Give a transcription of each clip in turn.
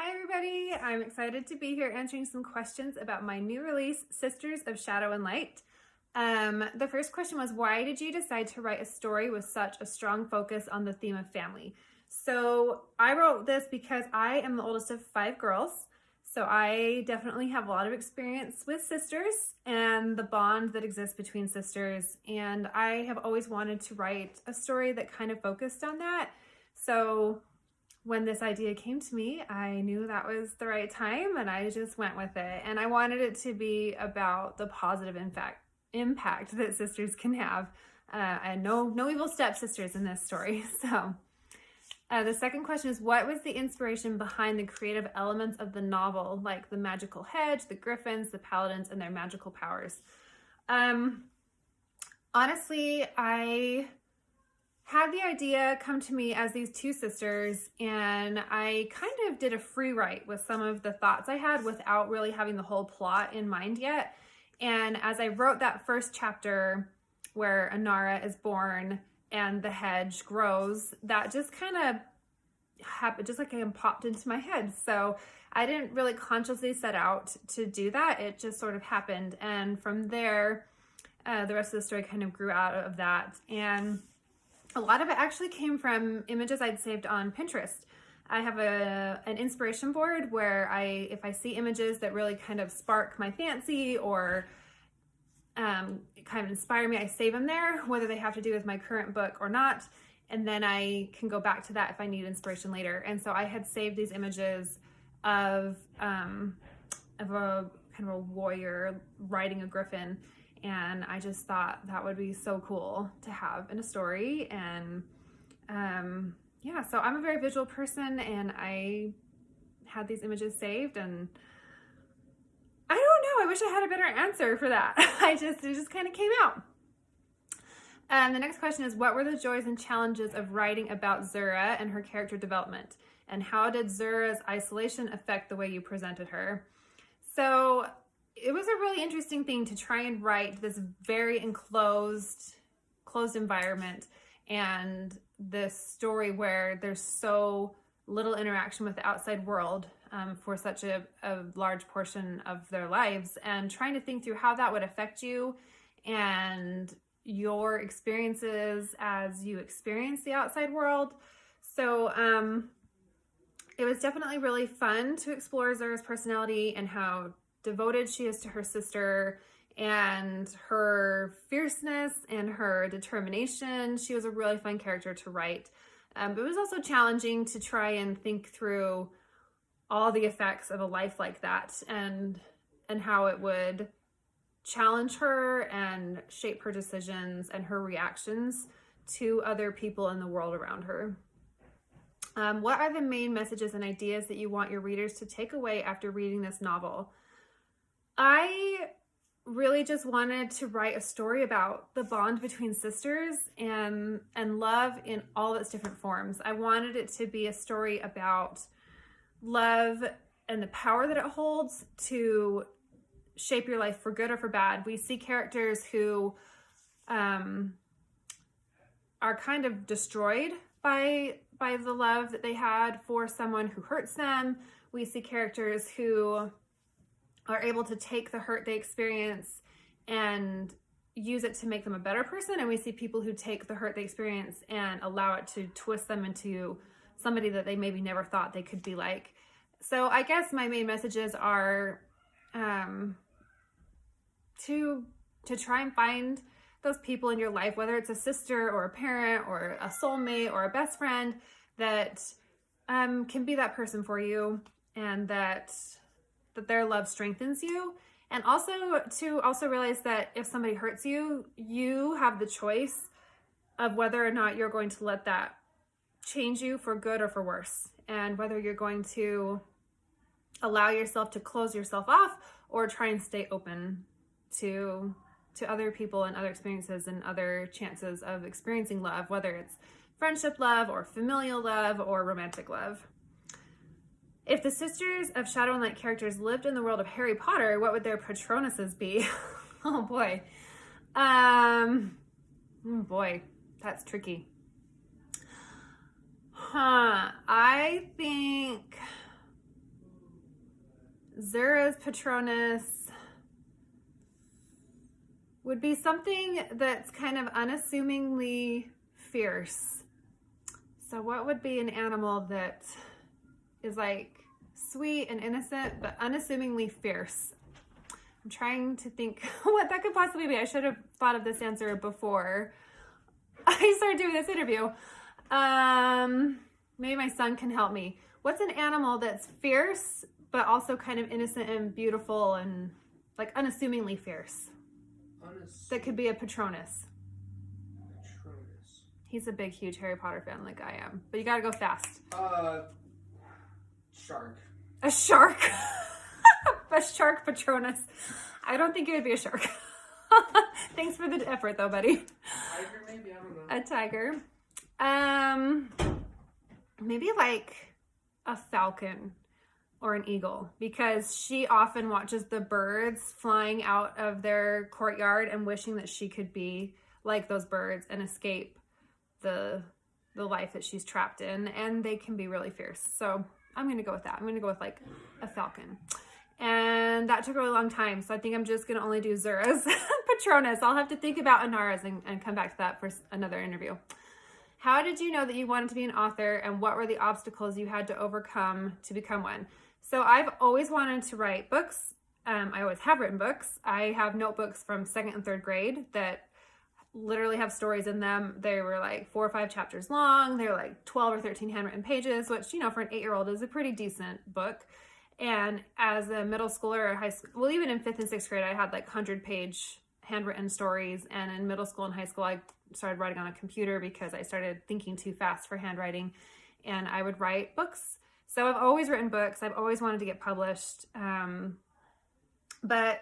Hi everybody, I'm excited to be here answering some questions about my new release, Sisters of Shadow and Light. The first question was, why did you decide to write a story with such a strong focus on the theme of family? So I wrote this because I am the oldest of 5 girls, so I definitely have a lot of experience with sisters and the bond that exists between sisters, and I have always wanted to write a story that kind of focused on that. So when this idea came to me, I knew that was the right time and I just went with it. And I wanted it to be about the positive impact that sisters can have. And no evil stepsisters in this story. So the second question is, what was the inspiration behind the creative elements of the novel, like the magical hedge, the griffins, the paladins, and their magical powers? Honestly, I had the idea come to me as these 2 sisters, and I kind of did a free write with some of the thoughts I had without really having the whole plot in mind yet. And as I wrote that first chapter where Anara is born and the hedge grows, that just kind of happened, just like it popped into my head. So I didn't really consciously set out to do that. It just sort of happened. And from there, the rest of the story kind of grew out of that. And a lot of it actually came from images I'd saved on Pinterest. I have an inspiration board where if I see images that really kind of spark my fancy or kind of inspire me, I save them there, whether they have to do with my current book or not. And then I can go back to that if I need inspiration later. And so I had saved these images of a kind of a warrior riding a griffin. And I just thought that would be so cool to have in a story. And yeah, so I'm a very visual person, and I had these images saved, and I don't know, I wish I had a better answer for that. It just kind of came out. And the next question is, what were the joys and challenges of writing about Zura and her character development? And how did Zura's isolation affect the way you presented her? So it was a really interesting thing to try and write this very closed environment and this story where there's so little interaction with the outside world for such a large portion of their lives, and trying to think through how that would affect you and your experiences as you experience the outside world. So it was definitely really fun to explore Zura's personality and how devoted she is to her sister and her fierceness and her determination. She was a really fun character to write. But it was also challenging to try and think through all the effects of a life like that and how it would challenge her and shape her decisions and her reactions to other people in the world around her. What are the main messages and ideas that you want your readers to take away after reading this novel? I really just wanted to write a story about the bond between sisters and love in all its different forms. I wanted it to be a story about love and the power that it holds to shape your life for good or for bad. We see characters who are kind of destroyed by the love that they had for someone who hurts them. We see characters who are able to take the hurt they experience and use it to make them a better person. And we see people who take the hurt they experience and allow it to twist them into somebody that they maybe never thought they could be like. So I guess my main messages are to try and find those people in your life, whether it's a sister or a parent or a soulmate or a best friend, that can be that person for you, and that their love strengthens you. And also to realize that if somebody hurts you, you have the choice of whether or not you're going to let that change you for good or for worse, and whether you're going to allow yourself to close yourself off or try and stay open to other people and other experiences and other chances of experiencing love, whether it's friendship love or familial love or romantic love. If the Sisters of Shadow and Light characters lived in the world of Harry Potter, what would their patronuses be? Oh boy. That's tricky. I think Zura's Patronus would be something that's kind of unassumingly fierce. So what would be an animal that is like sweet and innocent, but unassumingly fierce? I'm trying to think what that could possibly be. I should have thought of this answer before I started doing this interview. Maybe my son can help me. What's an animal that's fierce, but also kind of innocent and beautiful and like unassumingly fierce? That could be a Patronus. He's a big, huge Harry Potter fan like I am. But you gotta go fast. Shark. A shark? A shark Patronus. I don't think it would be a shark. Thanks for the effort though, buddy. Tiger maybe? I don't know. A tiger. Maybe like a falcon or an eagle, because she often watches the birds flying out of their courtyard and wishing that she could be like those birds and escape the life that she's trapped in, and they can be really fierce. So I'm gonna go with that. I'm gonna go with like a falcon. And that took a really long time, so I think I'm just gonna only do Zura's Patronus. I'll have to think about Anara's and come back to that for another interview. How did you know that you wanted to be an author, and what were the obstacles you had to overcome to become one? So I've always wanted to write books. I always have written books. I have notebooks from 2nd and 3rd grade that literally have stories in them. They were like 4 or 5 chapters long. They're like 12 or 13 handwritten pages, which, you know, for an 8-year-old is a pretty decent book. And as a middle schooler or high school, well, even in 5th and 6th grade, I had like 100-page handwritten stories. And in middle school and high school, I started writing on a computer because I started thinking too fast for handwriting, and I would write books. So I've always written books. I've always wanted to get published. But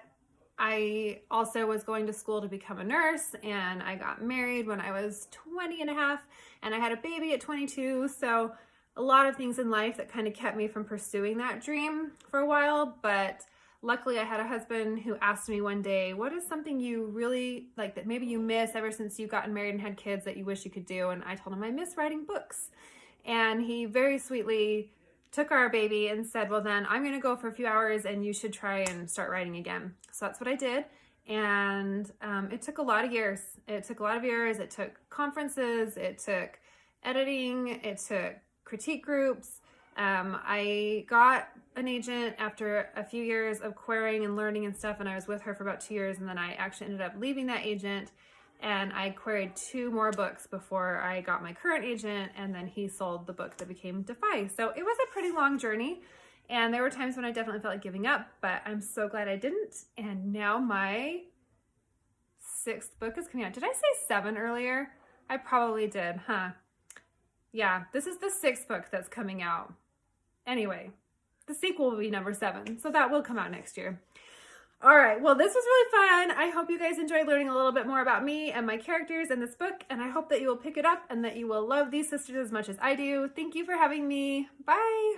I also was going to school to become a nurse, and I got married when I was 20 and a half, and I had a baby at 22. So a lot of things in life that kind of kept me from pursuing that dream for a while. But luckily I had a husband who asked me one day, what is something you really like that maybe you miss ever since you've gotten married and had kids that you wish you could do? And I told him I miss writing books. And he very sweetly took our baby and said, well, then I'm going to go for a few hours and you should try and start writing again. So that's what I did. And it took a lot of years. It took conferences. It took editing. It took critique groups. I got an agent after a few years of querying and learning and stuff. And I was with her for about 2 years. And then I actually ended up leaving that agent. And I queried 2 more books before I got my current agent, and then he sold the book that became Defy. So it was a pretty long journey, and there were times when I definitely felt like giving up, but I'm so glad I didn't. And now my 6th book is coming out. Did I say 7 earlier? I probably did, huh? Yeah, this is the 6th book that's coming out. Anyway, the sequel will be number 7, so that will come out next year. All right, well, this was really fun. I hope you guys enjoyed learning a little bit more about me and my characters in this book, and I hope that you will pick it up and that you will love these sisters as much as I do. Thank you for having me. Bye.